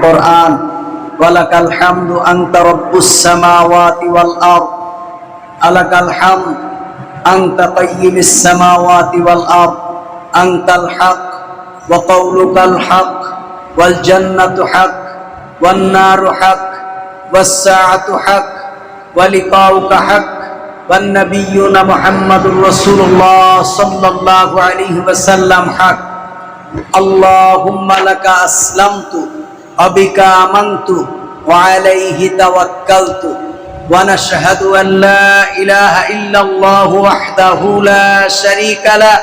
القرآن ولك الحمد أنت رب السماوات والأرض لك الحمد أنت قيم السماوات والأرض أنت الحق وقولك الحق والجنة حق والنار حق والساعة حق ولقاؤك حق والنبيون محمد رسول الله صلى الله عليه وسلم حق اللهم لك أسلمت وبك آمنت وعليه توكلت ونشهد أن لا إله إلا الله وحده لا شريك له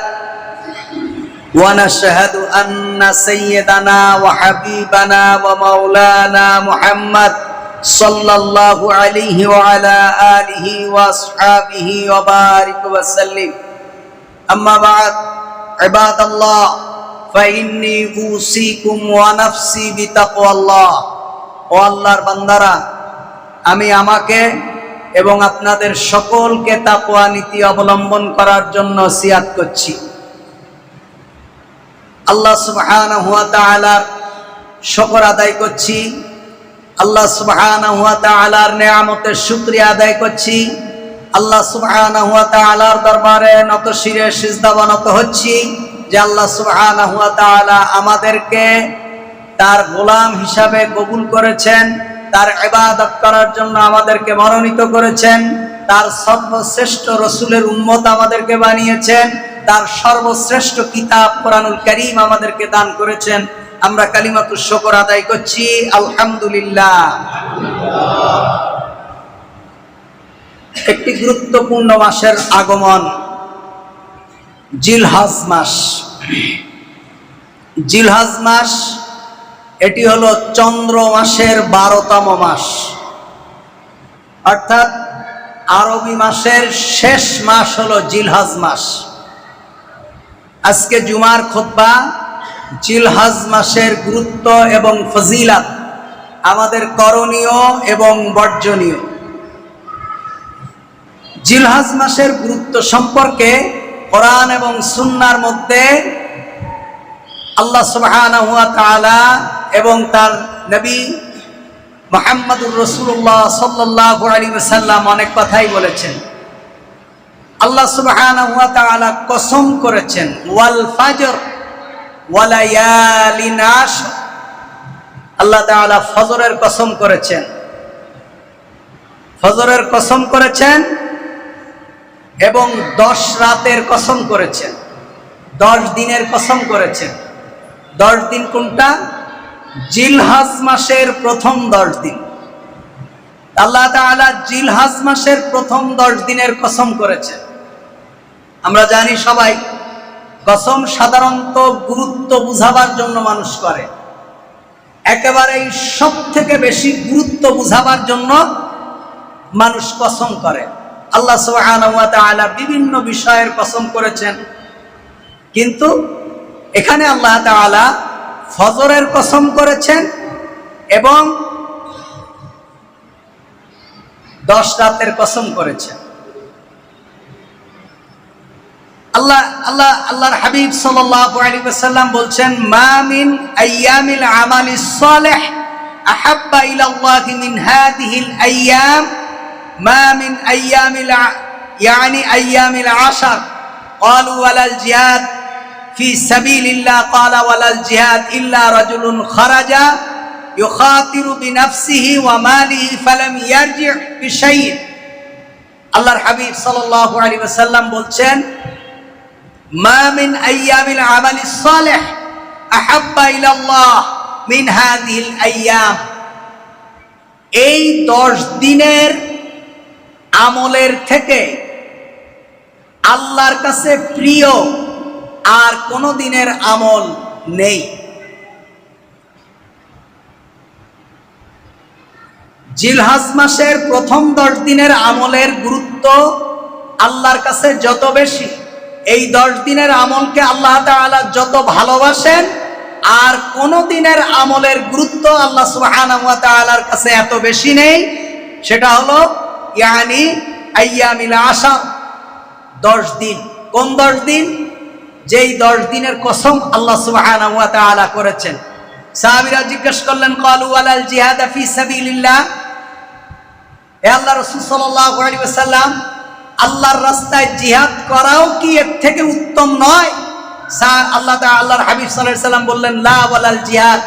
ونشهد أن سيدنا وحبيبنا ومولانا محمد صلى الله عليه وعلى آله وأصحابه وبارك وسلم أما بعد عباد الله فإني أوصيكم ونفسي بتقوى الله ও আল্লাহর বান্দারা আমি আমাকে এবং আপনাদের সকলকে তাকওয়া নীতি অবলম্বন করার জন্য ওসিয়াত করছি। আল্লাহ সুবহানাহু ওয়া তাআলার শুকর আদায় করছি, আল্লাহ সুবহানাহু ওয়া তাআলার নিয়ামতের শুকরিয়া আদায় করছি, আল্লাহ সুবহানাহু ওয়া তাআলার দরবারে নতশিরে সিজদাবনত হচ্ছি যে আল্লাহ সুবহানাহু ওয়া তাআলা আমাদেরকে তার গোলাম হিসাবে কবুল করেছেন, তার ইবাদত করার জন্য আমাদেরকে মনোনীত করেছেন, তার সর্বশ্রেষ্ঠ রাসূলের উম্মত আমাদেরকে বানিয়েছেন, তার সর্বশ্রেষ্ঠ কিতাব কোরআনুল কারীম আমাদেরকে দান করেছেন। আমরা কালিমাতুশ শুকর আদায় করছি আলহামদুলিল্লাহ। একটি গুরুত্বপূর্ণ মাসের আগমন, জিলহজ মাস। জিলহজ মাস এটি হলো চন্দ্র মাসের 12তম মাস, অর্থাৎ আরবি মাসের শেষ মাস হলো জিলহজ মাস। আজকে জুমার খুতবা জিলহজ মাসের গুরুত্ব এবং ফজিলত, আমাদের করণীয় এবং বর্জনীয়। জিলহজ মাসের গুরুত্ব সম্পর্কে কোরআন এবং সুন্নাহর মধ্যে আল্লাহ সুবহানাহু ওয়া তাআলা এবং তার নবী মুহাম্মদুর রাসূলুল্লাহ সাল্লাল্লাহু আলাইহি ওয়াসাল্লাম অনেক কথাই বলেছেন। আল্লাহ সুবহানাহু ওয়া তাআলা কসম করেছেন ওয়াল ফাজর ওয়া লায়ালিন আশর। আল্লাহ তাআলা ফজরের কসম করেছেন, ফজরের কসম করেছেন এবং 10 রাতের কসম করেছেন, 10 দিনের কসম করেছেন। 10 দিন কোনটা? জিলহজ মাসের প্রথম 10 দিন। আল্লাহ তাআলা জিলহজ মাসের প্রথম 10 দিনের কসম করেছেন। আমরা জানি সবাই কসম সাধারণত গুরুত্ব বুঝাবার জন্য মানুষ করে, একেবারেই সব থেকে বেশি গুরুত্ব বুঝাবার জন্য মানুষ কসম করে। আল্লাহ সুবহানাহু ওয়া তাআলা বিভিন্ন বিষয়ের কসম করেছেন, কিন্তু এখানে আল্লাহ তাআলা ফজরের কসম করেছেন এবং 10 রাতের কসম করেছেন। আল্লাহর হাবিব সাল্লাল্লাহু আলাইহি ওয়াসাল্লাম বলছেন, মা মিন আইয়ামিল আমালিস সালিহ আহাব্বা ইলাল্লাহি মিন হাদিহিল আইয়াম মা মিন আইয়ামিল ইয়ানি আইয়ামিল আশর ক্বালু ওয়ালাল জিহাদ ফি সাবিলিল্লাহ ক্বালা ওয়ালাল জিহাদ ইল্লা রাজুলুন খারাজা ইউখাতিরু বিনাফসিহি ওয়া মালিহি ফালাম ইয়ারজি বিশাইইন। আল্লাহর হাবিব সাল্লাল্লাহু আলাইহি ওয়াসাল্লাম বলছেন, মা মিন আইয়ামিল আমালিস সালিহ আহাব্বা ইলাল্লাহ মিন হাযিহিল আইয়াম। এই 10 দিনের আমলের থেকে আল্লাহর কাছে প্রিয় আর কোন দিনের আমল নেই। জিলহজ মাসের প্রথম 10 দিনের আমলের গুরুত্ব আল্লাহর কাছে যত বেশি, এই 10 দিনের আমলকে আল্লাহ তাআলা যত ভালোবাসেন, আর কোন দিনের আমলের গুরুত্ব আল্লাহ সুবহানাহু ওয়া তাআলার কাছে এত বেশি নেই। সেটা হলো ইয়ানি আইয়ামিল আশর, 10 দিন। কোন 10 দিন? যেই 10 দিনের কসম আল্লাহ সুবহানাহু ওয়া তাআলা করেছেন। সাহাবীরা জিজ্ঞেস করলেন, ক্বালু ওয়ালাল জিহাদ ফি সাবিলিল্লাহ, হে আল্লাহর রাসূল সাল্লাল্লাহু আলাইহি ওয়াসাল্লাম, আল্লাহর রাস্তায় জিহাদ করাও কি এর থেকে উত্তম নয়? আল্লাহর হাবিব সাল্লাল্লাহু আলাইহি ওয়াসাল্লাম বললেন, লা ওয়ালাল জিহাদ,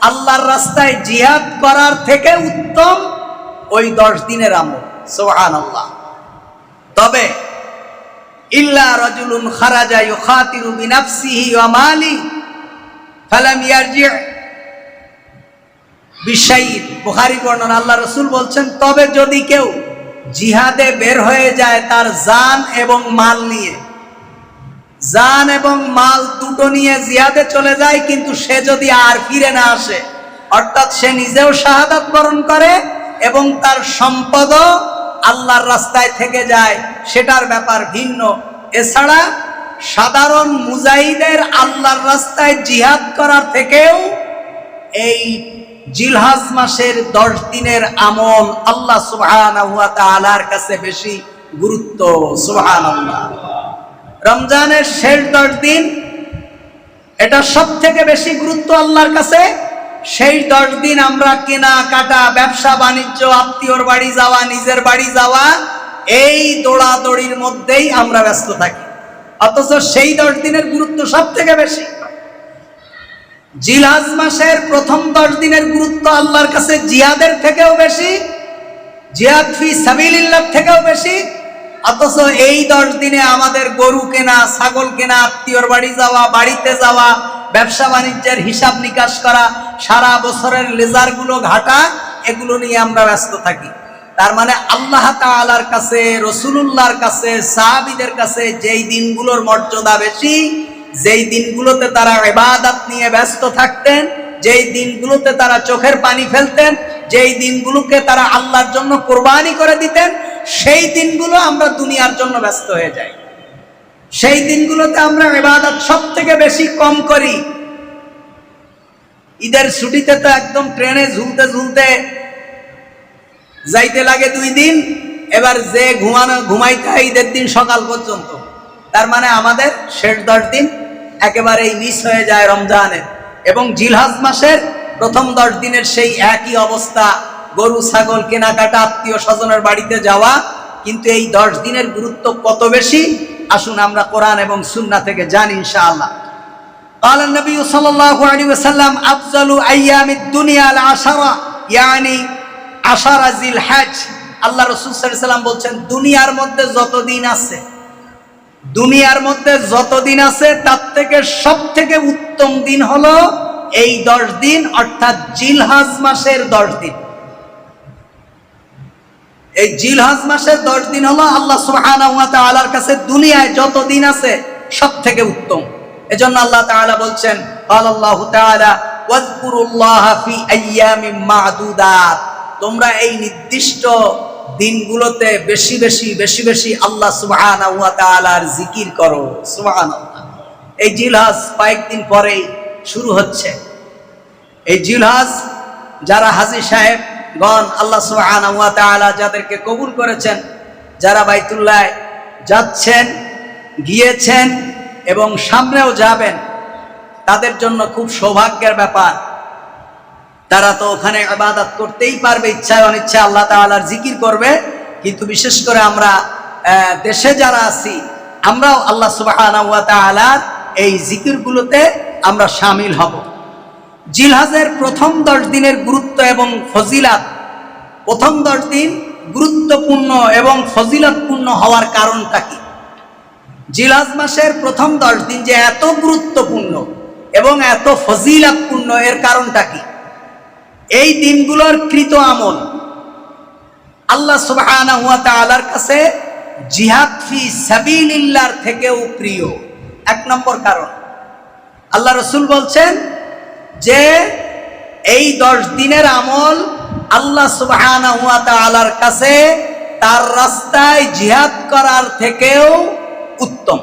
আল্লাহর রাস্তায় জিহাদ করার থেকে উত্তম ওই 10 দিনের আমল। সুবহানাল্লাহ। তবে ইল্লা রাজুলুন খারাজা ইউখাতিরু বিনাফসিহি ওয়া মালি ফালাম ইয়ারজি' বিশাইইন, বুখারী বর্ণনা, আল্লাহ রাসূল বলছেন, তবে যদি কেউ জিহাদে বের হয়ে যায় তার জান এবং মাল নিয়ে, জান এবং মাল দুটো নিয়ে জিহাদে চলে যায়, কিন্তু সে যদি আর ফিরে না আসে, অর্থাৎ সে নিজেও শাহাদাত বরণ করে এবং তার সম্পদও আল্লাহর রাস্তায় থেকে যায়, সেটার ব্যাপার ভিন্ন। এছাড়া সাধারণ মুজাহিদের আল্লাহর রাস্তায় জিহাদ করার থেকেও এই জিলহজ মাসের 10 দিনের আমল আল্লাহ সুবহানাহু ওয়া তাআলার কাছে বেশি গুরুত্ব। সুবহানাল্লাহ। রমজানের শেষ 10 দিন, এটা সব থেকে বেশি গুরুত্ব আল্লাহর কাছে। সেই 10 দিন আমরা কেনা কাটা, ব্যবসা বাণিজ্য, আত্মীয়র বাড়ি যাওয়া, নিজের বাড়ি যাওয়া, এই দৌড়াদৌড়ির মধ্যেই আমরা ব্যস্ত থাকি, অথচ সেই 10 দিনের গুরুত্ব সব থেকে বেশি। জিলহজ মাসের প্রথম 10 দিনের গুরুত্ব আল্লাহর কাছে জিহাদের থেকেও বেশি, জিহাদ ফি সাবিলিল্লাহ থেকেও বেশি, অথচ এই 10 দিনে আমাদের গরু কেনা, ছাগল কেনা, আত্মীয়র বাড়ি যাওয়া, বাড়িতে যাওয়া, ব্যবসা বাণিজ্যের হিসাব নিকাশ করা, সারা বছরের লেজারগুলো ঘাটা, এগুলো নিয়ে আমরা ব্যস্ত থাকি। তার মানে আল্লাহ তাআলার কাছে, রাসূলুল্লাহর কাছে, সাহাবীদের কাছে যেই দিনগুলোর মর্যাদা বেশি, যেই দিনগুলোতে তারা ইবাদত নিয়ে ব্যস্ত থাকতেন, যেই দিনগুলোতে তারা চোখের পানি ফেলতেন, যেই দিনগুলোকে তারা আল্লাহর জন্য কোরবানি করে দিতেন, সেই দিনগুলো আমরা দুনিয়ার জন্য ব্যস্ত হয়ে যাই। সেই দিনগুলোতে আমরা ইবাদত সব থেকে বেশি কম করি। ঈদের ছুটিতে তো একদম ট্রেনে ঝুলতে ঝুলতে যাইতে লাগে 2 দিন, এবার যে ঘুমাইতে হয় ঈদের দিন সকাল পর্যন্ত। তার মানে আমাদের শেষ 10 দিন একেবারেই মিস হয়ে যায় রমজানের। এবং জিলহজ মাসের প্রথম 10 দিনের সেই একই অবস্থা, গরু ছাগল কেনাকাটা, আত্মীয় স্বজনের বাড়িতে যাওয়া। কিন্তু এই 10 দিনের গুরুত্ব কত বেশি, আসুন আমরা কোরআন এবং সুন্নাহ থেকে জানি ইনশাআল্লাহ। قال النبي صلى الله عليه وسلم أفضل أيام الدنيا العشرة يعني 10 জিলহজ। আল্লাহ রাসূল সাল্লাল্লাহু আলাইহি ওয়াসাল্লাম বলছেন, দুনিয়ার মধ্যে যত দিন আছে, দুনিয়ার মধ্যে যত দিন আছে তার থেকে সব থেকে উত্তম দিন হলো এই 10 দিন, অর্থাৎ জিলহজ মাসের 10 দিন। এই জিলহজ মাসের 10 দিন হলো আল্লাহ সুবহানাহু ওয়া তাআলার কাছে দুনিয়ায় যত দিন আছে সব থেকে উত্তম। এজন্য আল্লাহ তাআলা বলছেন, আল্লাহ তাআলা ওয়াজকুরুল্লাহা ফি আইয়ামিন মা'দুদাত, তোমরা এই নির্দিষ্ট দিনগুলোতে বেশি বেশি বেশি বেশি আল্লাহ সুবহানাহু ওয়া তাআলার জিকির করো। সুবহানাল্লাহ। এই জিলহজ কয়েকদিন পরেই শুরু হচ্ছে। এই জিলহজ যারা হাজী সাহেব গণ, আল্লাহ সুবহানাহু ওয়া তাআলা যাদেরকে কবুল করেছেন, যারা বাইতুল্লাহ যাচ্ছেন, গিয়েছেন এবং সামনেও যাবেন, তাদের জন্য খুব সৌভাগ্যের ব্যাপার। তারা তো ওখানে ইবাদত করতেই পারবে, ইচ্ছায় অনিচ্ছায় আল্লাহ তাআলার জিকির করবে। কিন্তু বিশেষ করে আমরা দেশে যারা আছি, আমরাও আল্লাহ সুবহানাহু ওয়া তাআলার এই জিকিরগুলোতে আমরা শামিল হব। জিলহজের প্রথম 10 দিনের গুরুত্ব এবং ফজিলত, প্রথম 10 দিন গুরুত্বপূর্ণ এবং ফজিলতপূর্ণ হওয়ার কারণটা কি? জিলহজ মাসের প্রথম 10 দিন যে এত গুরুত্বপূর্ণ এবং এত ফজিলতপূর্ণ, এর কারণটা কি? এই দিনগুলোর কৃত আমল আল্লাহ সুবহানাহু ওয়া তাআলার কাছে জিহাদ ফি সাবিলিল্লাহর থেকেও প্রিয়। 1 নম্বর কারণ, আল্লাহ রাসূল বলছেন যে এই 10 দিনের আমল আল্লাহ সুবহানাহু ওয়া তাআলার কাছে তার রাস্তায় জিহাদ করার থেকেও উত্তম।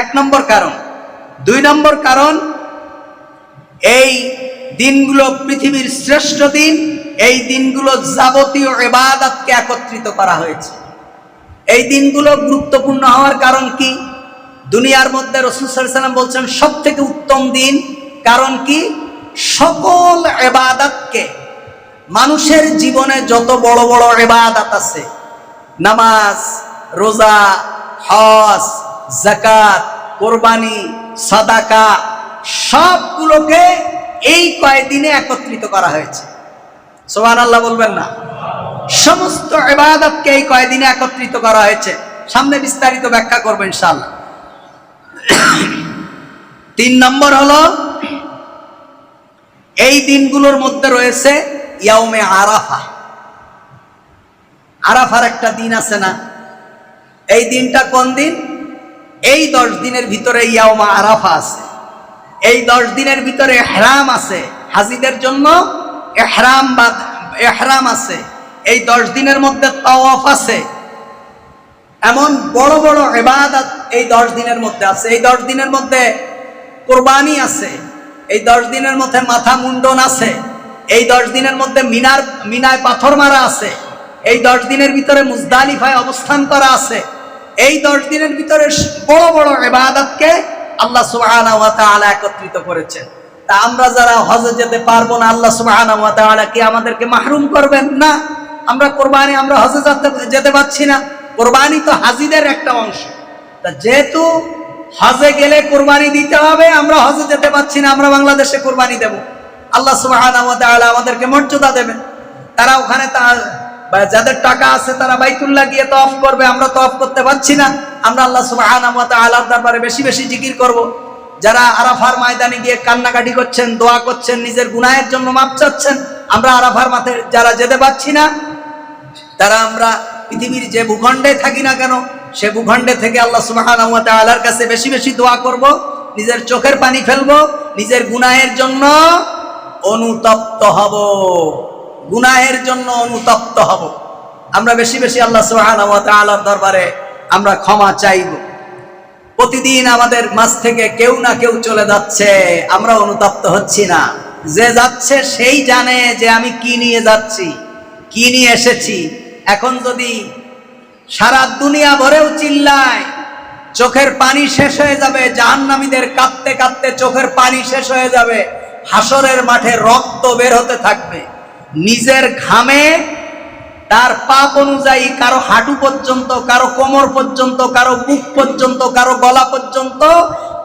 1 নম্বর কারণ। 2 নম্বর কারণ, এই দিনগুলো পৃথিবীর শ্রেষ্ঠ দিন। এই দিনগুলো যাবতীয় ইবাদতকে একত্রিত করা হয়েছে। এই দিনগুলো গুরুত্বপূর্ণ হওয়ার কারণ কি? দুনিয়ার মধ্যে রাসূল সাল্লাল্লাহু আলাইহি ওয়াসাল্লাম বলছেন সবথেকে উত্তম দিন। কারণ কি? সকল ইবাদতকে, মানুষের জীবনে যত বড় বড় ইবাদত আছে, নামাজ, রোজা, হজ, যাকাত, কোরবানি, সাদাকা, সবগুলোকে এই কয়দিনে একত্রিত করা হয়েছে। সুবহানাল্লাহ বলবেন না? সমস্ত ইবাদতকে এই কয়দিনে একত্রিত করা হয়েছে। সামনে বিস্তারিত ব্যাখ্যা করব ইনশাআল্লাহ। 3 নম্বর হলো, এই দিনগুলোর মধ্যে রয়েছে ইয়াউমে আরাফা। আরাফার একটা দিন আছে না? এই দিনটা কোন দিন? এই 10 দিনের ভিতরে ইয়াউমে আরাফা আছে। এই 10 দিনের ভিতরে ইহরাম আছে, হাজীদের জন্য ইহরাম আছে। এই 10 দিনের মধ্যে তাওয়াফ আছে। এমন বড় বড় ইবাদত এই 10 দিনের মধ্যে আছে। এই 10 দিনের মধ্যে কোরবানি আছে। এই 10 দিনের মধ্যে মাথা মুন্ডন আছে। এই 10 দিনের মধ্যে মিনায় পাথর মারা আছে। এই 10 দিনের ভিতরে মুজদালিফায় অবস্থান করা আছে। এই 10 দিনের ভিতরে বড় বড় ইবাদতকে আল্লাহ সুবহানাহু ওয়া তাআলা একত্রিত করেছেন। তা আমরা যারা হজে যেতে পারবো না, আল্লাহ সুবহানাহু ওয়া তাআলা কি আমাদেরকে মাহরুম করবেন? না। আমরা কোরবানি, আমরা হজে যেতে পারছি না, কোরবানি তো হাজীদের একটা অংশ। তা যেহেতু হজে গেলে কোরবানি দিতে হবে, আমরা হজে যেতে পারছি না, আমরা বাংলাদেশে কোরবানি দেব। আল্লাহ সুবহানাহু ওয়া তাআলা আমাদেরকে মর্যাদা দেবেন। তারা ওখানে যাদের টাকা আছে তারা বাইতুল্লাহ গিয়ে তওয়াফ করবে, আমরা তওয়াফ করতে পারছি না। আমরা আল্লাহ সুবহানাহু ওয়া তাআলার দরবারে বেশি বেশি জিকির করব। যারা আরাফার ময়দানে গিয়ে কান্নাকাটি করছেন, দোয়া করছেন, নিজের গুনাহের জন্য মাপ চাচ্ছেন, আমরা আরাফার মাঠে যারা যেতে পারছি না, তারা আমরা পৃথিবীর যে ভূখণ্ডে থাকি না কেন, সে ভূখণ্ডে থেকে আল্লাহ সুবহানাহু ওয়া তাআলার কাছে বেশি বেশি দোয়া করব, নিজের চোখের পানি ফেলবো, নিজের গুনাহের জন্য অনুতপ্ত হব, গুনাহের জন্য অনুতপ্ত হব। আমরা বেশি বেশি আল্লাহ সুবহানাহু ওয়া তাআলার দরবারে আমরা ক্ষমা চাইব। প্রতিদিন আমাদের মাঝ থেকে কেউ না কেউ চলে যাচ্ছে, আমরা অনুতপ্ত হচ্ছি না। যে যাচ্ছে সেই জানে যে আমি কি নিয়ে যাচ্ছি, কি নিয়ে এসেছি। এখন যদি সারা দুনিয়া ভরেও চিল্লায়, চোখের পানি শেষ হয়ে যাবে, জাহান্নামীদের কাঁদতে কাঁদতে চোখের পানি শেষ হয়ে যাবে, হাসরের মাঠে রক্ত বের হতে থাকবে। নিজের ঘামে তার পাপ অনুযায়ী কারো হাঁটু পর্যন্ত, কারো কোমর পর্যন্ত, কারো বুক পর্যন্ত, কারো গলা পর্যন্ত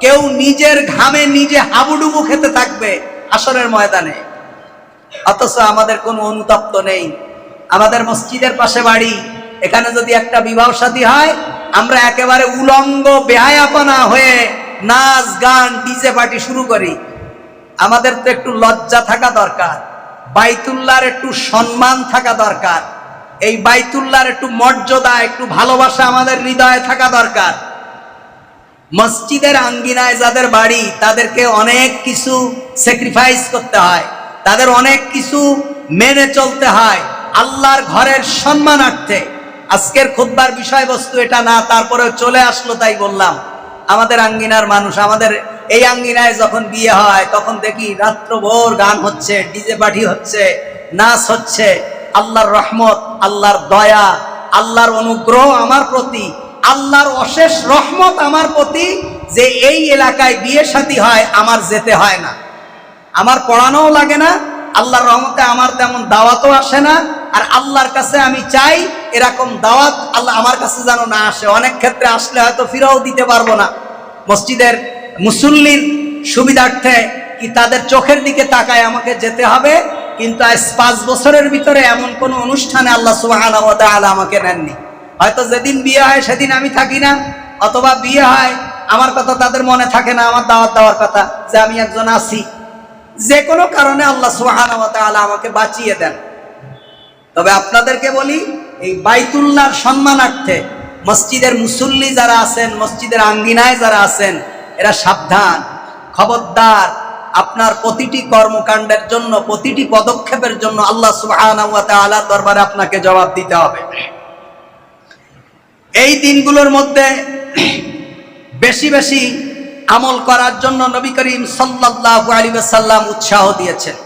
কেউ নিজের ঘামে নিজে হাবুডুবু খেতে থাকবে হাসরের ময়দানে। অথচ আমাদের কোনো অনুতপ্ত নেই। আমাদের মসজিদের পাশে বাড়ি, এখানে যদি একটা বিবাহ শাদী হয়, আমরা একেবারে উলঙ্গ বেহায়াপনা হয়ে নাচ গান ডিজে পার্টি শুরু করি। আমাদের তো একটু লজ্জা থাকা দরকার, বাইতুল্লাহর একটু সম্মান থাকা দরকার, এই বাইতুল্লাহর একটু মর্যাদা, একটু ভালোবাসা আমাদের হৃদয়ে থাকা দরকার। মসজিদের আঙ্গিনায় যাদের বাড়ি, তাদেরকে অনেক কিছু স্যাক্রিফাইস করতে হয়, তাদের অনেক কিছু মেনে চলতে হয় আল্লাহর ঘরের সম্মানার্থে। আজকের খুতবার বিষয়বস্তু এটা না, তারপরেও চলে আসলো তাই বললাম। আমাদের আঙ্গিনার মানুষ, আমাদের এই আঙ্গিনায় যখন বিয়ে হয় তখন দেখি রাত্রভর গান হচ্ছে, ডিজে পার্টি হচ্ছে, নাচ হচ্ছে। আল্লাহর রহমত, আল্লাহর দয়া, আল্লাহর অনুগ্রহ আমার প্রতি, আল্লাহর অশেষ রহমত আমার প্রতি যে এই এলাকায় বিয়ে শাদী হয়, আমার যেতে হয় না, আমার পড়ানোও লাগে না, আল্লাহর রহমতে আমার তেমন দাওয়াতও আসে না। আর আল্লাহর কাছে আমি চাই এরকম দাওয়াত আল্লাহ আমার কাছে যেন না আসে। অনেক ক্ষেত্রে আসলে হয়তো ফিরাও দিতে পারবো না। মসজিদের মুসল্লির সুবিধার্থে কি তাদের চোখের দিকে তাকায় আমাকে যেতে হবে, কিন্তু আজ 5 বছরের ভিতরে এমন কোন অনুষ্ঠানে আল্লাহ সুবহানাহু ওয়া তাআলা আমাকে নেননি। হয়তো যেদিন বিয়ে হয় সেদিন আমি থাকি না, অথবা বিয়ে হয় আমার কথা তাদের মনে থাকে না, আমার দাওয়াত দেওয়ার কথা, যে আমি একজন আছি। যে কোনো কারণে আল্লাহ সুবহানাহু ওয়া তাআলা আমাকে বাঁচিয়ে দেন। তবে আপনাদেরকে বলি, এই বাইতুল্লাহর সম্মানার্থে মসজিদের মুসল্লি যারা আছেন, মসজিদের আঙ্গিনায় যারা আছেন, এরা সাবধান, খবরদার। আপনার প্রতিটি কর্মকাণ্ডের জন্য, প্রতিটি পদক্ষেপের জন্য আল্লাহ সুবহানাহু ওয়া তাআলার দরবারে আপনাকে জবাব দিতে হবে। এই দিনগুলোর মধ্যে বেশি বেশি আমল করার জন্য নবী করিম সাল্লাল্লাহু আলাইহি ওয়াসাল্লাম উৎসাহ দিয়েছেন।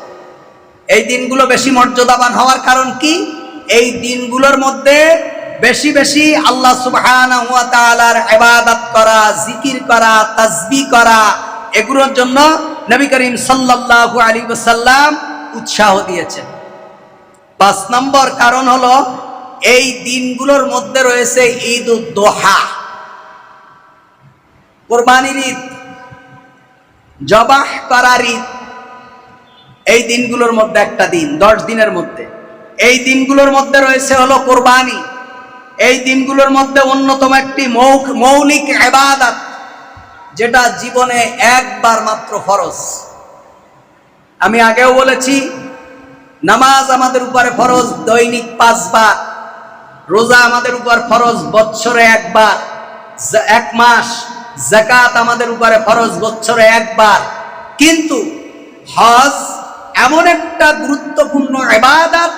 এই দিনগুলো বেশি মর্যাদাবান হওয়ার কারণ কি? এই দিনগুলোর মধ্যে বেশি বেশি আল্লাহ সুবহানাহু ওয়া তাআলার ইবাদত করা, জিকির করা, তাসবিহ করা, এগুলোর জন্য নবী করিম সাল্লাল্লাহু আলাইহি ওয়াসাল্লাম উৎসাহ দিয়েছেন। 5 নম্বর কারণ হলো এই দিনগুলোর মধ্যে রয়েছে ঈদুদ দোহা, কুরবানির ঈদ, জবাহ করার ঈদ। এই দিনগুলোর মধ্যে একটা দিন, 10 দিনের মধ্যে এই দিনগুলোর মধ্যে রয়েছে হলো কুরবানি। এই দিনগুলোর মধ্যে অন্যতম একটি মৌলিক ইবাদত, যেটা জীবনে একবার মাত্র ফরজ। আমি আগেও বলেছি, নামাজ আমাদের উপরে ফরজ দৈনিক 5 বার, রোজা আমাদের উপর ফরজ বছরে 1 বার, 1 মাস, যাকাত আমাদের উপরে ফরজ বছরে 1 বার। কিন্তু হজ এমন একটা গুরুত্বপূর্ণ ইবাদত,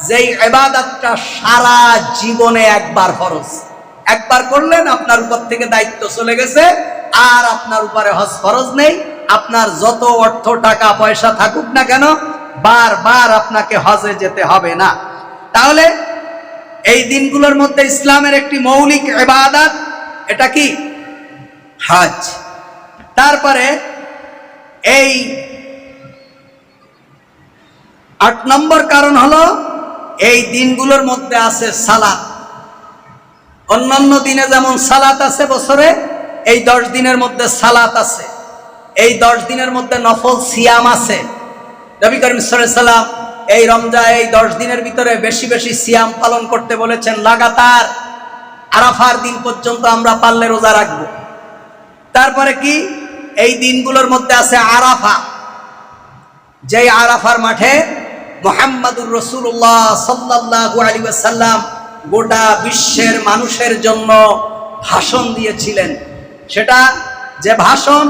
যেই ইবাদতটা সারা জীবনে একবার ফরজ। একবার করলেন, আপনার উপর থেকে দায়িত্ব চলে গেছে, আর আপনার উপরে হজ ফরজ নেই। আপনার যত অর্থ টাকা পয়সা থাকুক না কেন, বারবার আপনাকে হজে যেতে হবে না। তাহলে এই দিনগুলোর মধ্যে ইসলামের একটি মৌলিক ইবাদত, এটা কি? হজ। তারপরে এই 8 নম্বর কারণ হলো এই দিনগুলোর মধ্যে আছে সালাত। অন্যান্য দিনে যেমন সালাত আছে বছরে, এই 10 দিনের মধ্যে সালাত আছে। এই 10 দিনের মধ্যে নফল সিয়াম আছে। নবী করিম সাল্লাল্লাহু আলাইহি ওয়াসাল্লাম এই রমজান, এই 10 দিনের ভিতরে বেশি বেশি সিয়াম পালন করতে বলেছেন। লাগাতার আরাফার দিন পর্যন্ত আমরা পারলে রোজা রাখবো। তারপরে কি? এই দিনগুলোর মধ্যে আছে আরাফা, যেই আরাফার মাঠে মুহাম্মাদুর রাসূলুল্লাহ সাল্লাল্লাহু আলাইহি ওয়াসাল্লাম গোটা বিশ্বের মানুষের জন্য ভাষণ দিয়েছিলেন। সেটা যে ভাষণ,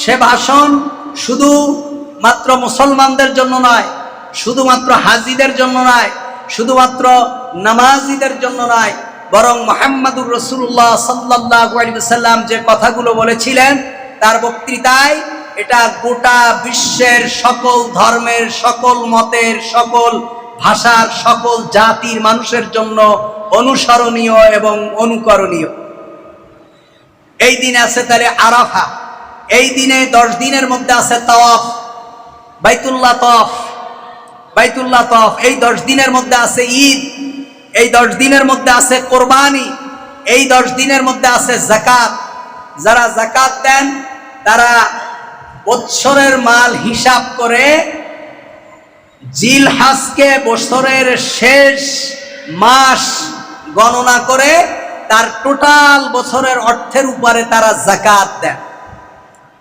সে ভাষণ শুধু মাত্র মুসলমানদের জন্য নয়, শুধুমাত্র হাজিদের জন্য নয়, শুধুমাত্র নামাজিদের জন্য নয়, বরং মুহাম্মাদুর রাসূলুল্লাহ সাল্লাল্লাহু আলাইহি ওয়াসাল্লাম যে কথাগুলো বলেছিলেন তার বক্তৃতায় এটা গোটা বিশ্বের সকল ধর্মের, সকল মতের, সকল ভাষার, সকল জাতির মানুষের জন্য অনুসরণীয় এবং অনুকরণীয়। এই দিনে আছে তাহলে আরাফা। এই দিনে 10 দিনের মধ্যে আছে তাওয়াফ, বাইতুল্লাহ তাওয়াফ, বাইতুল্লাহ তাওয়াফ। এই 10 দিনের মধ্যে আছে ঈদ। এই 10 দিনের মধ্যে আছে কোরবানি। এই 10 দিনের মধ্যে আছে যাকাত। যারা যাকাত দেন তারা বছরের মাল হিসাব করে জিলহজকে বছরের শেষ মাস গণনা করে তার টোটাল বছরের অর্থের উপরে তারা যাকাত দেন।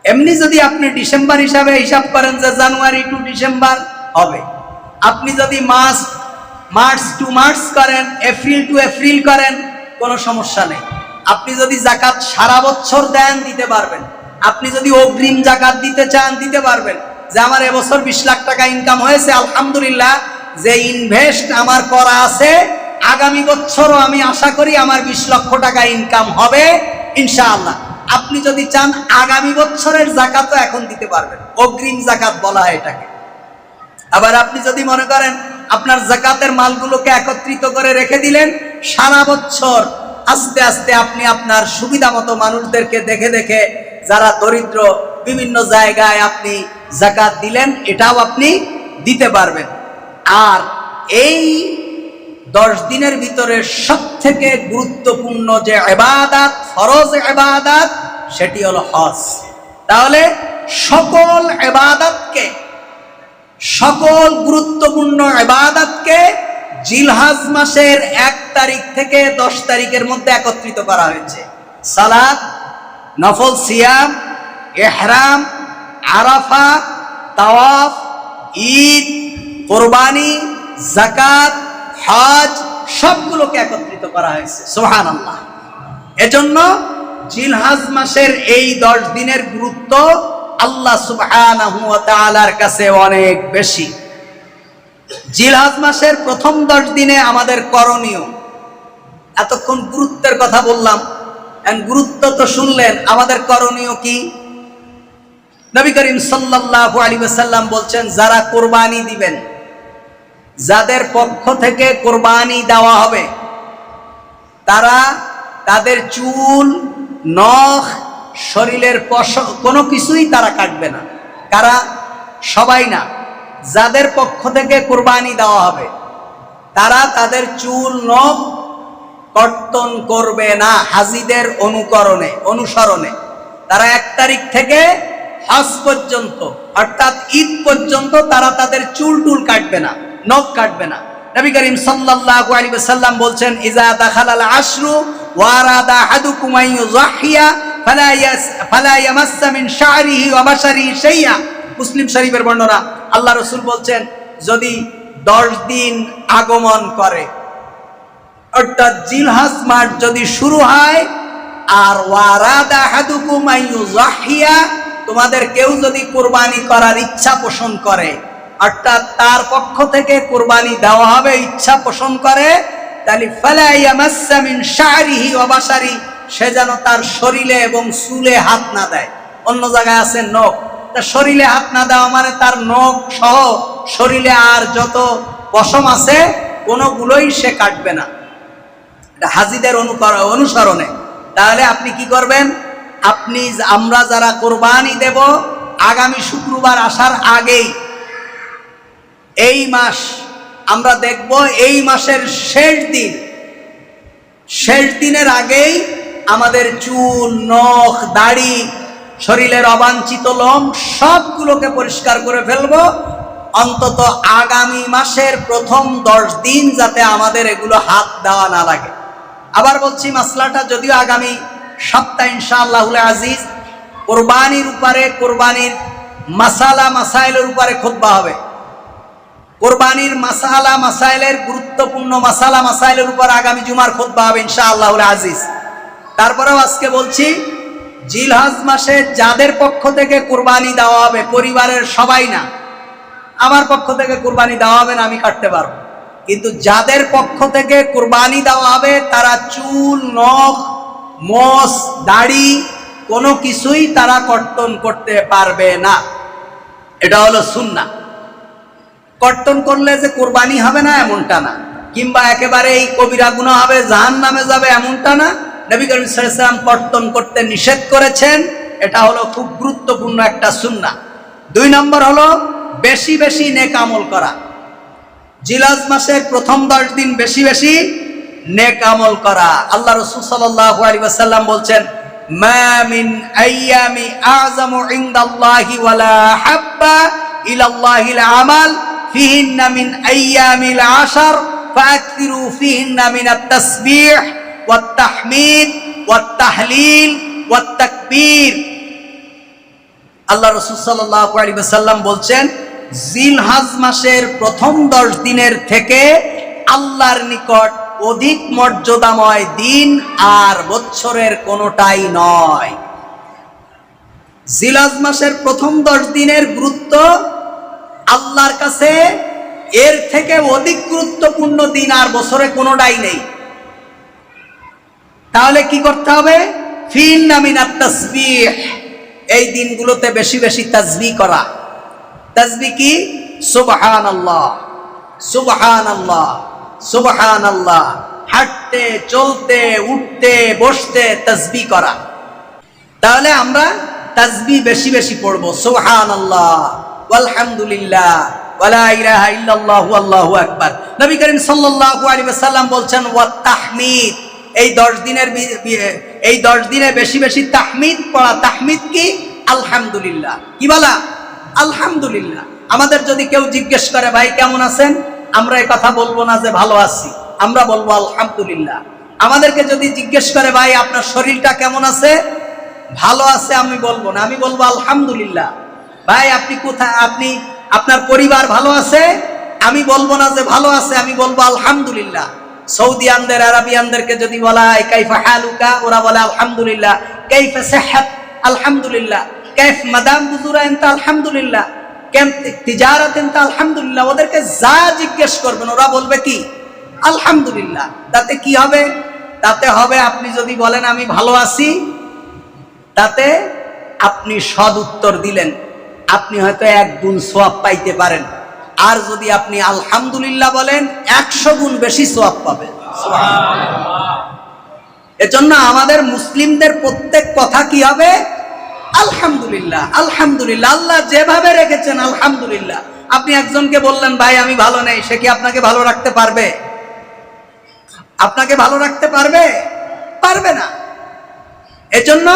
এমনি যদি আপনি ডিসেম্বর হিসাবে হিসাব করেন যে জানুয়ারি টু ডিসেম্বর হবে, আপনি যদি মার্চ টু মার্চ করেন, এপ্রিল টু এপ্রিল করেন, কোনো সমস্যা নেই। আপনি যদি যাকাত সারা বছর দেন, দিতে পারবেন। আপনি যদি অগ্রিম যাকাত দিতে চান, দিতে পারবেন। যে আমার এবছর 20 লাখ টাকা ইনকাম হয়েছে, আলহামদুলিল্লাহ, যে ইনভেস্ট আমার করা আছে, আগামী বছরও আমি আশা করি আমার 20 লক্ষ টাকা ইনকাম হবে ইনশাআল্লাহ। আপনি যদি চান আগামী বছরের যাকাতও এখন দিতে পারবেন, অগ্রিম যাকাত বলা হয় এটাকে। আবার আপনি যদি মনে করেন আপনার যাকাতের মালগুলোকে একত্রিত করে রেখে দিলেন, সারা বছর আস্তে আস্তে আপনি আপনার সুবিধা মতো মানুষদেরকে দেখে দেখে, যারা দরিদ্র, বিভিন্ন জায়গায় আপনি যাকাত দিলেন, এটাও আপনি দিতে পারবেন। আর এই 10 দিনের ভিতরে সবথেকে গুরুত্বপূর্ণ যে ইবাদত, ফরজ ইবাদত, সেটি হলো হজ। তাহলে সকল ইবাদতকে, সকল গুরুত্বপূর্ণ ইবাদতকে জিলহজ মাসের 1 তারিখ থেকে 10 তারিখের মধ্যে একত্রিত করা হয়েছে। সালাত, নফল সিয়াম, ইহরাম, আরাফা, তাওয়াফ, ঈদ, কোরবানি, যাকাত, হজ, সবগুলোকে একত্রিত করা হয়েছে। সুবহানাল্লাহ। এজন্য জিলহজ মাসের এই 10 দিনের গুরুত্ব আল্লাহ সুবহানাহু ওয়া তাআলার কাছে অনেক বেশি। জিলহজ মাসের প্রথম 10 দিনে আমাদের করণীয়, এতক্ষণ গুরুত্বের কথা বললাম, গুরুত্ব তো শুনলেন, আমাদের করণীয় কি? নবী করিম সাল্লাল্লাহু আলাইহি ওয়াসাল্লাম বলছেন, যারা কোরবানি দিবেন, যাদের পক্ষ থেকে কোরবানি দেওয়া হবে, তারা তাদের চুল, নখ, শরীরের পশম কোনো কিছুই তারা কাটবে না। কারা? সবাই না, যাদের পক্ষ থেকে কুরবানি দেওয়া হবে তারা তাদের চুল নখ কর্তন করবে না হাজীদের অনুসরণে। তারা 1 তারিখ থেকে হজ পর্যন্ত অর্থাৎ ঈদ পর্যন্ত তারা তাদের চুল টুল কাটবে না, নখ কাটবে না। নবী করিম সাল্লাল্লাহু আলাইহি ওয়াসাল্লাম বলছেন, ইজা দাখালাল আশরু ওয়া আরাদা আহাদুকুম আন ইউযাহিয়া ফালা ইয়ামাসসা মিন শা'রিহি ওয়া বাশারিহি শাইআ। মুসলিম শরীফের বর্ণনা। আল্লাহ রাসূল বলছেন, যদি 10 দিন আগমন করে অর্থাৎ জিলহজ মাস যদি শুরু হয়, আর ওয়ারাদা আহাদুকুম আন ইউযাহিয়া, তোমাদের কেউ যদি কুরবানি করার ইচ্ছা পোষণ করে অর্থাৎ তার পক্ষ থেকে কুরবানি দেওয়া হবে ইচ্ছা পোষণ করে, তাহলে ফালা ইয়ামাসসা মিন শা'রিহি ওয়া বাশারি, সে যেন তার শরীরে এবং চুলে হাত না দেয়। অন্য জায়গায় আছে নখ, তা শরীরে হাত না দেওয়া মানে তার নখ সহ শরীরে আর যত পশম আছে কোনোগুলোই সে কাটবে না, এটা হাজীদের অনুসরণে। তাহলে আপনি কি করবেন? আমরা যারা কোরবানি দেব আগামী শুক্রবার আসার আগেই, এই মাস আমরা দেখব, এই মাসের শেষ দিনের আগেই আমাদের চুল, নখ, দাড়ি, শরীরের অবাঞ্ছিত লোম সবগুলোকে পরিষ্কার করে ফেলবো, অন্তত আগামী মাসের প্রথম 10 দিন যাতে আমাদের এগুলো হাত দেওয়া না লাগে। আবার বলছি, মাসলাটা যদিও আগামী সপ্তাহে ইনশাআল্লাহুল আজিজ কোরবানির উপরে, কোরবানির মাসাইলের উপরে খুতবা হবে। কোরবানির মাসাইলের গুরুত্বপূর্ণ মাসাইলের উপর আগামী জুমার খুতবা হবে ইনশাআল্লাহুল আজিজ। তারপরেও আজকে বলছি, জিলহজ মাসে যাদের পক্ষ থেকে কুরবানি দেওয়া হবে, পরিবারের সবাই না, আমার পক্ষ থেকে কুরবানি দেওয়া হবে না, আমি কাটতে পারবো, কিন্তু যাদের পক্ষ থেকে কুরবানি দেওয়া হবে তারা চুল, নখ, মোষ, দাড়ি কোনো কিছুই তারা কর্তন করতে পারবে না। এটা হলো সুন্নাহ। কর্তন করলে যে কুরবানি হবে না এমনটা না, কিংবা একেবারে এই কবিরা গুনাহ হবে, জাহান্নামে যাবে এমনটা না। নবী করিম সাল্লাল্লাহু আলাইহি ওয়াসাল্লাম কর্তন করতে নিষেধ করেছেন, এটা হলো খুব গুরুত্বপূর্ণ একটা সুন্নাহ। 2 নম্বর হলো বেশি বেশি নেক আমল করা। জিলহজ মাসের প্রথম 10 দিন বেশি বেশি নেক আমল করা। আল্লাহ রাসূল সাল্লাল্লাহু আলাইহি ওয়াসাল্লাম বলছেন, মা মিন আইয়ামি আযমু ইনদাল্লাহি ওয়ালা হাব্বা ইলাল্লাহিল আমাল ফিহিন্না মিন আইয়ামিল আশর ফাআকসিরু ফিহিন্না মিনাত তাসবিহ ওয়াত তাহমিদ ওয়াত তাহলিল ওয়াত তাকবীর। আল্লাহ রাসূল সাল্লাল্লাহু আলাইহি ওয়াসাল্লাম বলছেন, জিলহজ মাসের প্রথম 10 দিনের থেকে আল্লাহর নিকট অধিক মর্যাদাময় দিন আর বছরের কোনোটাই নয়। জিলহজ মাসের প্রথম 10 দিনের গুরুত্ব আল্লাহর কাছে এর থেকে অধিক গুরুত্বপূর্ণ দিন আর বছরে কোনোটাই নেই। তাহলে কি করতে হবে? ফিহিন্না মিনাত তাসবিহ, এই দিনগুলোতে বেশি বেশি তাসবিহ করা। তাসবিহ কি? সুবহানাল্লাহ, সুবহানাল্লাহ, সুবহানাল্লাহ। হাঁটতে, চলতে, উঠতে, বসতে তাসবিহ করা। তাহলে আমরা তাসবিহ বেশি বেশি পড়ব। সুবহানাল্লাহ, আলহামদুলিল্লাহ, ওয়ালা ইলাহা ইল্লাল্লাহু আল্লাহু আকবার। নবী করিম সাল্লাল্লাহু আলাইহি ওয়াসাল্লাম বলছেন, ওয়াত তাহমিদ, এই 10 দিনে বেশি বেশি তাহমিদ পড়া। তাহমিদ কি? আলহামদুলিল্লাহ। কি বলা? আলহামদুলিল্লাহ। আমাদের যদি কেউ জিজ্ঞেস করে, ভাই কেমন আছেন, আমরা এই কথা বলবো না যে ভালো আছি, আমরা বলবো আলহামদুলিল্লাহ। আমাদেরকে যদি জিজ্ঞেস করে, ভাই আপনার শরীরটা কেমন আছে, ভালো আছে, আমি বলবো না, আমি বলবো আলহামদুলিল্লাহ। ভাই আপনি কোথায়, আপনার পরিবার ভালো আছে, আমি বলবো না যে ভালো আছে, আমি বলবো আলহামদুলিল্লাহ। সৌদিয়ানদের, আরবিয়ানদেরকে যদি বলা হয় কাইফা হালুকা, ওরা বলে আলহামদুলিল্লাহ। কাইফা সিহহাত, আলহামদুলিল্লাহ। কাইফ মাদাম বুজুরা এনতা, আলহামদুলিল্লাহ। কেম তিজারাত এনতা, আলহামদুলিল্লাহ। ওদেরকে যা জিজ্ঞেস করবেন ওরা বলবে কি? আলহামদুলিল্লাহ। তাতে কি হবে? তাতে হবে আপনি যদি বলেন আমি ভালো আছি, তাতে আপনি সদ উত্তর দিলেন, আপনি হয়তো 1 গুণ সওয়াব পাইতে পারেন। আর যদি আপনি আলহামদুলিল্লাহ বলেন 100 গুণ বেশি সওয়াব পাবেন। সুবহানাল্লাহ। এজন্য আমাদের মুসলিমদের প্রত্যেক কথা কি হবে? আলহামদুলিল্লাহ, আলহামদুলিল্লাহ, আল্লাহ যেভাবে রেখেছেন আলহামদুলিল্লাহ। আপনি একজনকে বললেন ভাই আমি ভালো নেই, সে কি আপনাকে ভালো রাখতে পারবে? আপনাকে ভালো রাখতে পারবে? পারবে না। এজন্য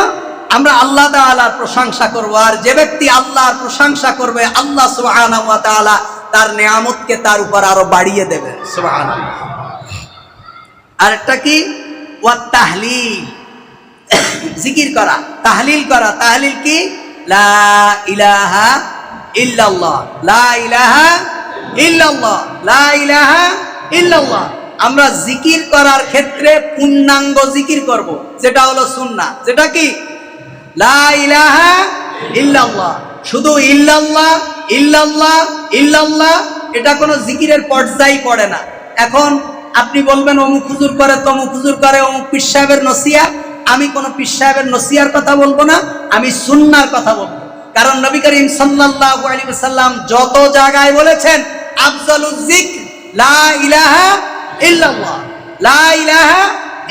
আমরা আল্লাহ তাআলার প্রশংসা করব, আর যে ব্যক্তি আল্লাহর প্রশংসা করবে আল্লাহ সুবহানাহু ওয়া তাআলা তার নিয়ামতকে তার উপর আরো বাড়িয়ে দেবে। সুবহানাল্লাহ। আরেকটা কি? ওয়াত তাহলিল, জিকির করা, তাহলিল করা। তাহলিল কি? লা ইলাহা ইল্লাল্লাহ, লা ইলাহা ইল্লাল্লাহ, লা ইলাহা ইল্লাল্লাহ। আমরা জিকির করার ক্ষেত্রে পূর্ণাঙ্গ জিকির করব, যেটা হলো সুন্নাহ। যেটা কি? লা ইলাহা ইল্লাল্লাহ। শুধু ইল্লাল্লাহ ইল্লাল্লাহ ইল্লাল্লাহ, এটা কোনো জিকিরের পর্যায়ে পড়ে না। এখন আপনি বলবেন অমুক হুজুর করে, তমুক হুজুর করে, অমুক পীর সাহেবের নসিহত। আমি কোন পীর সাহেবের নসিহতের কথা বলবো না, আমি সুন্নাহর কথা বলবো। কারণ নবী করিম সাল্লাল্লাহু আলাইহি ওয়াসাল্লাম যত জায়গায় বলেছেন আফজালুজ যিকর লা ইলাহা ইল্লাল্লাহ, লা ইলাহা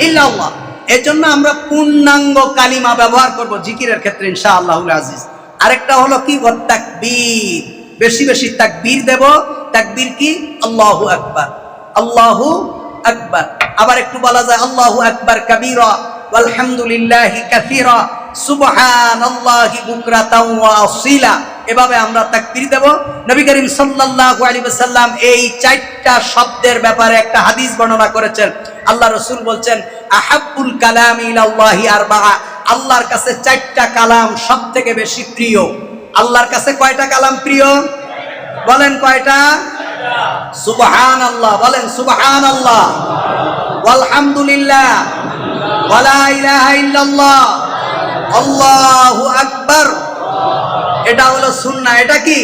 ইল্লাল্লাহ। এজন্য আমরা পূর্ণাঙ্গ কালিমা ব্যবহার করব জিকিরের ক্ষেত্রে ইনশাআল্লাহুল আজিজ। আরেকটা হলো কি? তাকবীর, বেশি বেশি তাকবীর দেব। তাকবীর কি? আল্লাহু আকবার, আল্লাহু আকবার। আবার একটু বলা যায় আল্লাহু আকবার কাবীরা ওয়ালহামদুলিল্লাহি কাসীরা সুবহানাল্লাহি বুকরাতাও ওয়া আসীলা। এভাবে আমরা তাকবীর দেব। নবী করিম সাল্লাল্লাহু আলাইহি ওয়াসাল্লাম এই চারটা শব্দের ব্যাপারে একটা হাদিস বর্ণনা করেছেন। আল্লাহ রাসূল বলছেন আহাব্বুল কালামি ইলাল্লাহি আরবাআ, আল্লাহর কাছে চারটা কালাম সবথেকে বেশি প্রিয়। আল্লাহর কাছে কয়টা কালাম প্রিয়? বলেন কয়টা? সুবহানাল্লাহ, বলেন সুবহানাল্লাহ, ওয়ালহামদুলিল্লাহ, ওয়ালা ইলাহা ইল্লাল্লাহ, আল্লাহু আকবার। এটা হলো সুন্নাহ। এটা কি?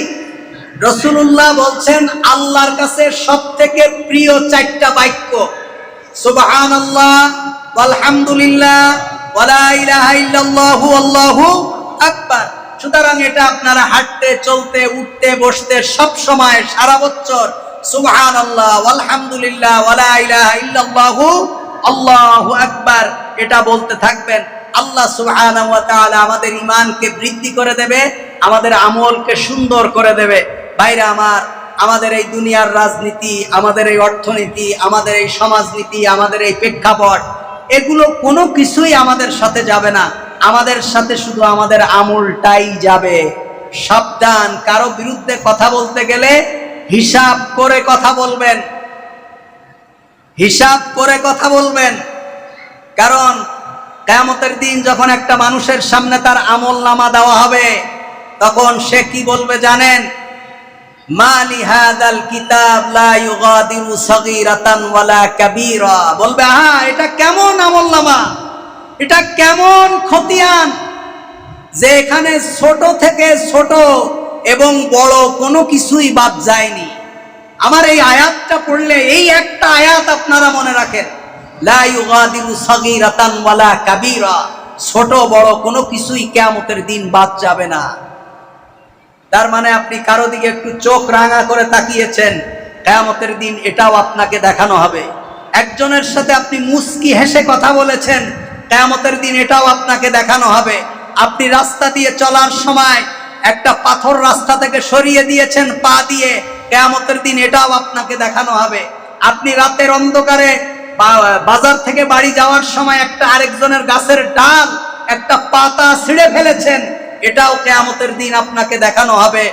রাসূলুল্লাহ বলছেন আল্লাহর কাছে সবথেকে প্রিয় চারটা বাক্য সুবহানাল্লাহ, আলহামদুলিল্লাহ, ওয়ালা ইলাহা ইল্লাল্লাহু, আল্লাহু আকবার। সুতরাং এটা আপনারা হাঁটতে, চলতে, উঠতে, বসতে সব সময় সারা বছর সুবহানাল্লাহ, আলহামদুলিল্লাহ, ওয়ালা ইলাহা ইল্লাল্লাহু, আল্লাহু আকবার এটা বলতে থাকবেন। আল্লাহ সুবহানাহু ওয়া তাআলা আমাদের ঈমানকে বৃদ্ধি করে দেবে, আমাদের আমলকে সুন্দর করে দেবে। ভাইরা আমার, আমাদের এই দুনিয়ার রাজনীতি, আমাদের এই অর্থনীতি, আমাদের এই সমাজনীতি, আমাদের এই প্রেক্ষাপট, এগুলো কোনো কিছুই আমাদের সাথে যাবে না। আমাদের সাথে শুধু আমাদের আমলটাই যাবে। সাবধান, কারো বিরুদ্ধে কথা বলতে গেলে হিসাব করে কথা বলবেন, হিসাব করে কথা বলবেন। কারণ কিয়ামতের দিন যখন একটা মানুষের সামনে তার আমলনামা দেওয়া হবে, তখন সে কি বলবে জানেন? মালি হাদাল কিতাব লা ইউগাদিরু সাগীরাতান ওয়ালা কাবীরা। বলবে হ্যাঁ, এটা কেমন আমলনামা, এটা কেমন খতিয়ান যে এখানে ছোট থেকে ছোট এবং বড় কোনো কিছুই বাদ যায়নি। আমার এই আয়াতটা পড়লে, এই একটা আয়াত আপনারা মনে রাখেন, লা ইউগাদিরু সাগীরাতান ওয়ালা কাবীরা, ছোট বড় কোনো কিছুই কিয়ামতের দিন বাদ যাবে না। তার মানে আপনি কারো দিকে একটু চোখ রাঙা করে তাকিয়েছেন, কিয়ামতের দিন এটাও আপনাকে দেখানো হবে। একজনের সাথে আপনি মুস্কি হেসে কথা বলেছেন, কিয়ামতের দিন এটাও আপনাকে দেখানো হবে। আপনি রাস্তা দিয়ে চলার সময় একটা পাথর রাস্তা থেকে সরিয়ে দিয়েছেন পা দিয়ে, কিয়ামতের দিন এটাও আপনাকে দেখানো হবে। আপনি রাতের অন্ধকারে বাজার থেকে বাড়ি যাওয়ার সময় একটা আরেকজনের গাছের ডাল, একটা পাতা ছিঁড়ে ফেলেছেন, এটাও কিয়ামতের দিন আপনাকে দেখানো হবে।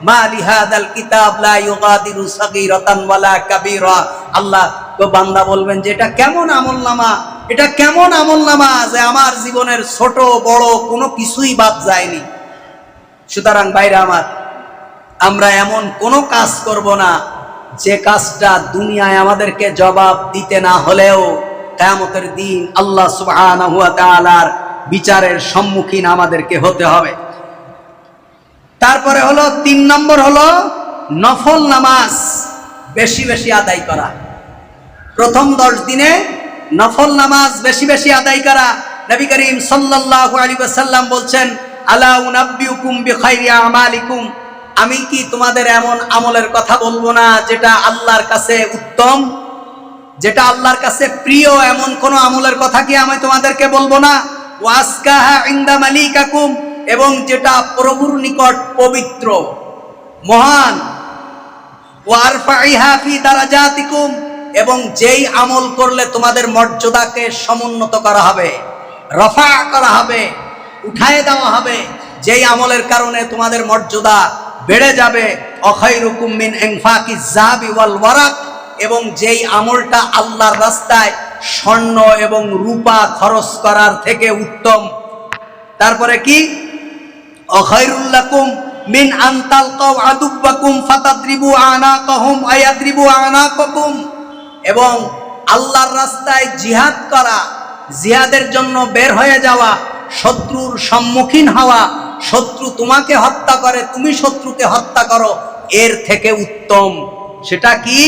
মালি হাদাল কিতাব লা ইউগাদিরু সাগীরাতান ওয়ালা কাবীরা। আল্লাহ তো বান্দা বলবেন যে এটা কেমন আমলনামা, এটা কেমন আমলনামা যে আমার জীবনের ছোট বড় কোনো কিছুই বাদ যায়নি। সুতরাং ভাইরা আমার, আমরা এমন কোনো কাজ করব না যে কাজটা দুনিয়ায় আমাদেরকে জবাব দিতে না হলেও কিয়ামতের দিন আল্লাহ সুবহানাহু ওয়া তাআলার বিচারের সম্মুখীন আমাদেরকে হতে হবে। তারপরে হলো 3 নম্বর হলো নফল নামাজ বেশি বেশি আদায় করা। প্রথম 10 দিনে নফল নামাজ বেশি বেশি আদায় করা। নবী করিম সাল্লাল্লাহু আলাইহি ওয়াসাল্লাম বলছেন আলা উনাব্বিউকুম বিখাইরি আমালিকুম, আমি কি তোমাদের এমন আমলের কথা বলবো না যেটা আল্লাহর কাছে উত্তম, যেটা আল্লাহর কাছে প্রিয়? এমন কোন আমলের কথা কি আমি তোমাদেরকে বলবো না? ওয়াসকাহা ইনদা মালিকাকুম, এবং যেটা প্রভুর নিকট পবিত্র মহান, ওয়ারফাইহা ফি দারাজাতিকুম, এবং যেই আমল করলে তোমাদের মর্যাদাকে সমুন্নত করা হবে, রফা করা হবে, উঠায় দেওয়া হবে, যেই আমলের কারণে তোমাদের মর্যাদা বেড়ে যাবে। অখায়রুকুম মিন ইনফাকিজ যাহাবি ওয়াল ওয়ারাক, এবং যেই আমলটা আল্লাহর রাস্তায় স্বর্ণ এবং রূপা খরচ করার থেকে উত্তম। তারপরে কি? অখায়রুল লাকুম মিন আন তালকাউ আদুব্বাকুম ফাতাদরিবু আনাকাহুম আয়াদরিবু আনাকাকুম, এবং আল্লাহর রাস্তায় জিহাদ করা, জিহাদের জন্য বের হয়ে যাওয়া, শত্রুর সম্মুখীন হওয়া, শত্রু তোমাকে হত্যা করে তুমি শত্রুকে হত্যা করো, এর থেকে উত্তম। সেটা কি?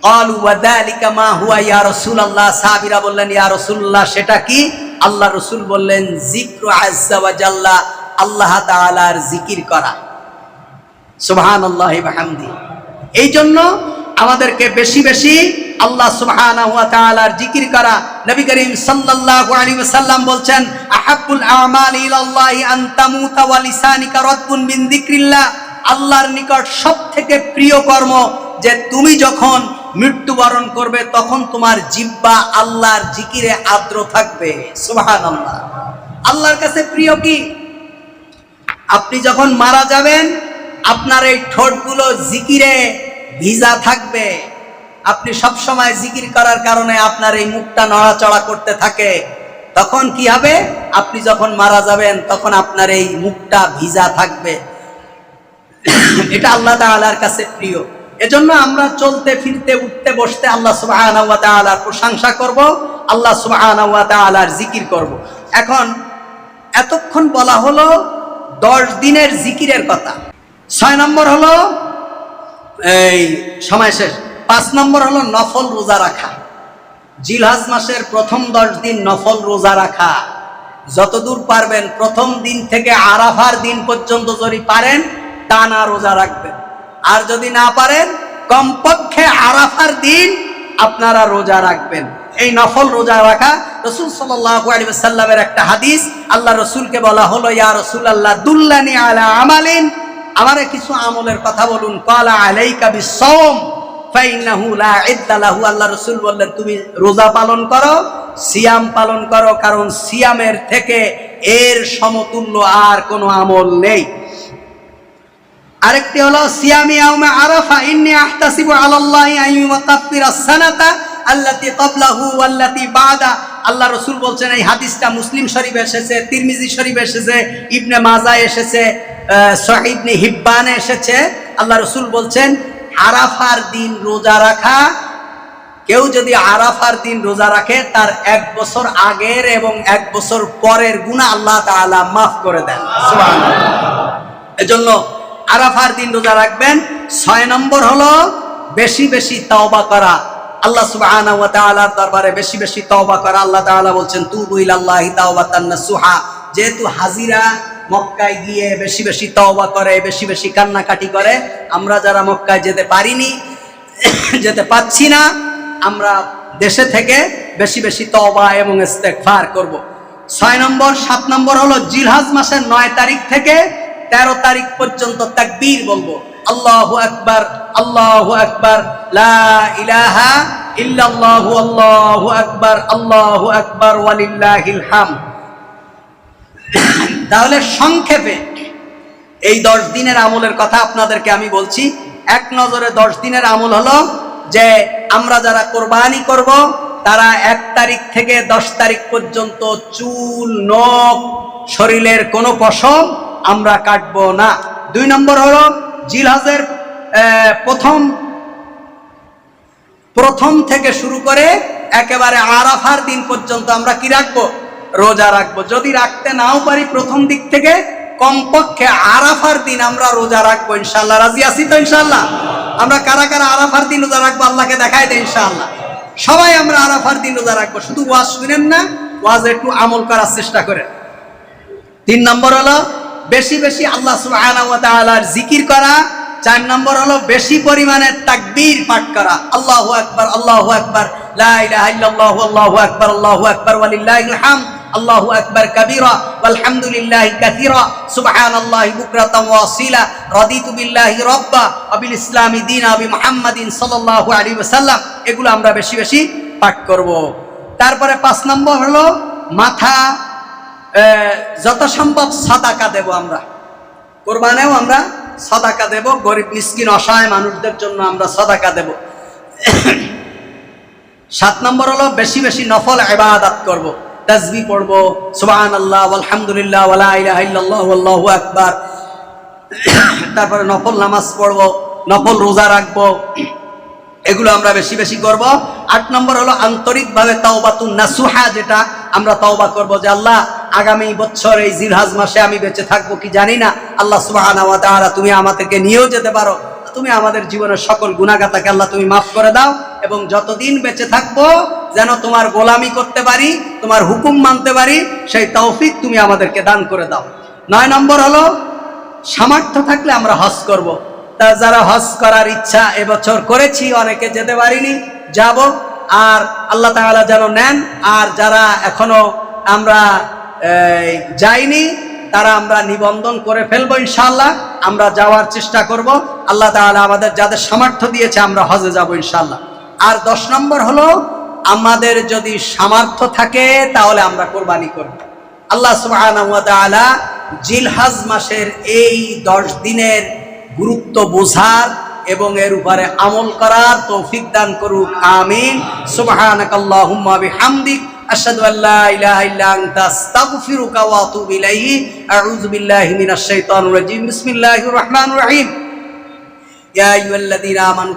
ক্বালু ওয়া যালিকা মা হুয়া ইয়া রাসূলুল্লাহ, সাহাবীরা বললেন ইয়া রাসূলুল্লাহ সেটা কি? আল্লাহ রাসূল বললেন যিকরু আযজা ওয়া জাল্লা, আল্লাহ তাআলার জিকির করা। সুবহানাল্লাহি ওয়া বিহামদি। এই জন্য আমাদেরকে বেশি বেশি আল্লাহ সুবহানাহু ওয়া তাআলার জিকির করা। নবী করিম সাল্লাল্লাহু আলাইহি ওয়াসাল্লাম বলছেন আহাব্বুল আমালি ইলাল্লাহি আন তামুতা ওয়া লিসানিকা রাতবুন মিন যিকরিল্লাহ, আল্লাহর নিকট সবথেকে প্রিয় কর্ম যে তুমি যখন মৃত্যুবরণ করবে তখন তোমার জিহ্বা আল্লাহর জিকিরে আর্দ্র থাকবে। সুবহানাল্লাহ। আল্লাহর কাছে প্রিয় কি? আপনি যখন মারা যাবেন আপনার এই ঠোঁটগুলো জিকিরে ভিজা থাকবে। আপনি সব সময় জিকির করার কারণে আপনার এই মুখটা নড়াচড়া করতে থাকে। তখন কি হবে? আপনি যখন মারা যাবেন তখন আপনার এই মুখটা ভিজা থাকবে। এটা আল্লাহ তাআলার কাছে প্রিয়। এজন্য আমরা চলতে ফিরতে উঠতে বসতে আল্লাহ সুবহানাহু ওয়া তাআলার প্রশংসা করব, আল্লাহ সুবহানাহু ওয়া তাআলার জিকির করব। এখন এতক্ষণ বলা হলো 10 দিনের জিকিরের কথা। 6 নম্বর হলো এই সময় শেষ। 5 নম্বর হলো নফল রোজা রাখা। জিলহজ মাসের প্রথম 10 দিন নফল রোজা রাখা। যতদূর পারবেন প্রথম দিন থেকে আরাফার দিন পর্যন্ত যদি পারেন টানা রোজা রাখবেন, আর যদি না পারেন কমপক্ষে আরাফার দিন আপনারা রোজা রাখবেন। এই নফল রোজা রাখা রাসূল সাল্লাল্লাহু আলাইহি ওয়াসাল্লামের একটা হাদিস। আল্লাহ রাসূলকে বলা হলো ইয়া রাসূলুল্লাহ দুল্লানি আলা আমালিন, আমারে কিছু আমলের কথা বলুন। ক্বালা আলাইকা বিসসাওম ফাইন্নাহু লা ইদ্দা লাহু, আল্লাহ রাসূল বললেন তুমি রোজা পালন করো, সিয়াম পালন করো, কারণ সিয়ামের থেকে এর সমতুল্য আর কোনো আমল নেই। আরেকটি হলো সিয়ামি ইয়াউমে আরাফা ইন্নী আহতাসিবু আলাল্লাহি আন ইউকাফিরাস সানাতা আল্লাতী ক্বাবলাহু ওয়াল্লাতী বা'দা। আল্লাহ রাসূল বলছেন, এই হাদিসটা মুসলিম শরীফে এসেছে, তিরমিজি শরীফে এসেছে, ইবনে মাজাহ এসেছে, সহিহ ইবনে হিব্বানে এসেছে। আল্লাহ রাসূল বলছেন আরাফার দিন রোজা রাখা, কেউ যদি আরাফার দিন রোজা রাখে তার 1 বছর আগের এবং 1 বছর পরের গুনাহ আল্লাহ তাআলা মাফ করে দেন। সুবহানাল্লাহ। এজন্য আরাফার দিন রোজা রাখবেন। 6 নম্বর হলো বেশি বেশি তওবা করা, আল্লাহ সুবহানাহু ওয়া তাআলার দরবারে বেশি বেশি তওবা করা। আল্লাহ তাআলা বলছেন তুবু ইলাল্লাহি তাওবাতান নাসুহা। যেহেতু হাজিরা মক্কায় গিয়ে বেশি বেশি তওবা করে, বেশি বেশি কান্নাকাটি করে, আমরা যারা মক্কায় যেতে পারিনি, যেতে পাচ্ছি না, আমরা দেশে থেকে বেশি বেশি তওবা এবং ইস্তেগফার করব। 6 নম্বর। 7 নম্বর হলো জিলহজ মাসের 9 তারিখ থেকে 13 তারিখ পর্যন্ত তাকবীর বলবো। আল্লাহু আকবার, আল্লাহু আকবার, লা ইলাহা ইল্লাল্লাহু, আল্লাহু আকবার, আল্লাহু আকবার, ওয়ালিল্লাহিল হামদ। তাহলে সংক্ষেপে এই 10 দিনের আমলের কথা আপনাদেরকে আমি বলছি। এক নজরে 10 দিনের আমল হলো যে আমরা যারা কোরবানি করব তারা 1 তারিখ থেকে 10 তারিখ পর্যন্ত চুল, নখ, শরীরের কোনো পশম আমরা কাটবো না। 2 নম্বর হলো জিলহজের প্রথম থেকে শুরু করে একেবারে আরাফার দিন পর্যন্ত আমরা কি রাখবো? রোজা রাখবো। যদি রাখতে নাও পারি প্রথম দিক থেকে কমপক্ষে আরাফার দিন আমরা রোজা রাখবো ইনশাআল্লাহ। রাজি আছি তো ইনশাআল্লাহ? আমরা কারা কারা আরাফার দিন রোজা রাখবো আল্লাহকে দেখাই দেয় ইনশাআল্লাহ। সবাই আমরা আরাফার দিন রোজা রাখবো। শুধু ওয়াজ শুনেন না, ওয়াজ একটু আমল করার চেষ্টা করেন। 3 নম্বর হলো বেশি বেশি আল্লাহ সুবহানাহু ওয়া তাআলার জিকির করা। 4 নম্বর হলো বেশি পরিমাণে তাকবীর পাঠ করা। আল্লাহু আকবার, আল্লাহু আকবার, লা ইলাহা ইল্লাল্লাহু, আল্লাহু আকবার, আল্লাহু আকবার, ওয়ালিল্লাহিল হামদ, আল্লাহু আকবার কাবীরা ওয়ালহামদুলিল্লাহি কাসীরা সুবহানাল্লাহি বুকরাতান ওয়া আসীলা রাদিতু বিল্লাহি রাব্বা ওয়া বিল ইসলামি দীনা ওয়া মুহাম্মাদিন সাল্লাল্লাহু আলাইহি ওয়াসাল্লাম। এগুলো আমরা বেশি বেশি পাঠ করব। তারপরে 5 নম্বর হলো মাথা যত সম্ভব সাদাকা দেব। আমরা কোরবানেও আমরা সাদাকা দেব, গরিব মিসকিন অসহায় মানুষদের জন্য আমরা সাদাকা দেব। 7 নম্বর হলো বেশি বেশি নফল ইবাদত করব, তাসবিহ পড়ব, সুবহানাল্লাহ আলহামদুলিল্লাহ ওয়ালা ইলাহা ইল্লাল্লাহু আল্লাহু আকবার। তারপরে নফল নামাজ পড়ব, নফল রোজা রাখব, এগুলো আমরা বেশি বেশি করব। 8 নম্বর হলো আন্তরিকভাবে তাওবাতুন নাসুহা, যেটা আমরা তওবা করব যে আল্লাহ আগামী বছর এই জিলহজ মাসে আমি বেঁচে থাকবো কি জানি না, আল্লাহ সুবহানাহু ওয়া তাআলা তুমি আমাদেরকে নিয়েও যেতে পারো, তুমি আমাদের জীবনের সকল গুনাহগাতাকে আল্লাহ তুমি মাফ করে দাও, এবং যতদিন বেঁচে থাকবো যেন তোমার গোলামি করতে পারি, তোমার হুকুম মানতে পারি, সেই তৌফিক তুমি আমাদেরকে দান করে দাও। 9 নম্বর হলো সামর্থ্য থাকলে আমরা হজ করব। তা যারা হজ করার ইচ্ছা এবছর করেছি, অনেকে যেতে পারিনি, যাব, আর আল্লাহ তাআলা যেন নেন। আর যারা এখনো আমরা যাইনি তারা আমরা নিবন্ধন করে ফেলবো ইনশাআল্লাহ, আমরা যাওয়ার চেষ্টা করব। আল্লাহ তাআলা আমাদের যাদের সামর্থ্য দিয়েছে আমরা হজে যাব ইনশাআল্লাহ। আর 10 নম্বর হলো আমাদের যদি সামর্থ্য থাকে তাহলে আমরা কোরবানি করব। আল্লাহ সুবহানাহু ওয়া তাআলা জিলহজ মাসের এই 10 দিনের গুরুত্ব বোঝার এবং এর উপরে আমল করার তৌফিক দান করুক, আমিন। সুবহানাকাল্লাহুম্মা বিহামদিক আশহাদু আল্লা ইলাহা ইল্লা আনতা আস্তাগফিরুকা ওয়া আতুবু ইলাইহি। আউযু বিল্লাহি মিনাশ শাইতানির রাজীম। বিসমিল্লাহির রহমানির রহিম। ইয়া আইয়ুহাল্লাযীনা আমানু